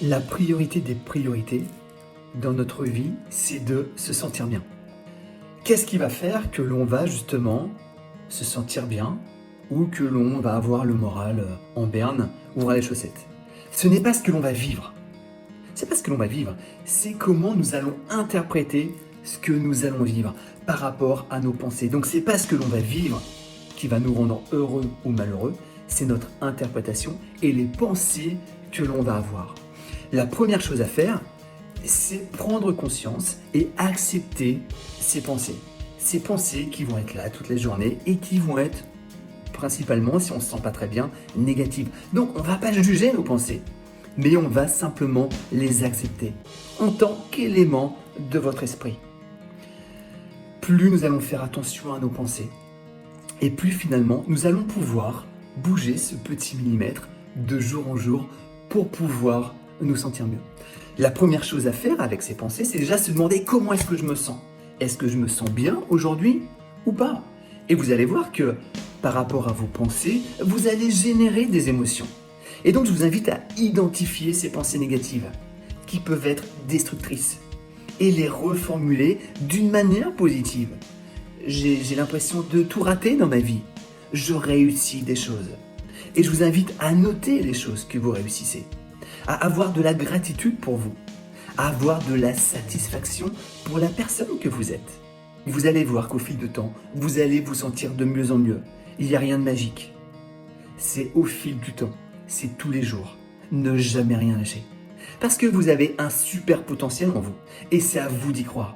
La priorité des priorités dans notre vie, c'est de se sentir bien. Qu'est-ce qui va faire que l'on va justement se sentir bien ou que l'on va avoir le moral en berne, ouvrir les chaussettes? Ce n'est pas ce que l'on va vivre. C'est pas ce que l'on va vivre, c'est comment nous allons interpréter ce que nous allons vivre par rapport à nos pensées. Donc c'est pas ce que l'on va vivre qui va nous rendre heureux ou malheureux, c'est notre interprétation et les pensées que l'on va avoir. La première chose à faire, c'est prendre conscience et accepter ces pensées. Ces pensées qui vont être là toutes les journées et qui vont être principalement, si on ne se sent pas très bien, négatives. Donc on ne va pas juger nos pensées, mais on va simplement les accepter en tant qu'élément de votre esprit. Plus nous allons faire attention à nos pensées, et plus finalement nous allons pouvoir bouger ce petit millimètre de jour en jour pour pouvoir nous sentir mieux. La première chose à faire avec ces pensées, c'est déjà se demander comment est-ce que je me sens. Est-ce que je me sens bien aujourd'hui ou pas? Et vous allez voir que par rapport à vos pensées, vous allez générer des émotions. Et donc je vous invite à identifier ces pensées négatives qui peuvent être destructrices et les reformuler d'une manière positive. J'ai l'impression de tout rater dans ma vie. Je réussis des choses. Et je vous invite à noter les choses que vous réussissez, à avoir de la gratitude pour vous, à avoir de la satisfaction pour la personne que vous êtes. Vous allez voir qu'au fil du temps, vous allez vous sentir de mieux en mieux. Il n'y a rien de magique. C'est au fil du temps, c'est tous les jours. Ne jamais rien lâcher. Parce que vous avez un super potentiel en vous et c'est à vous d'y croire.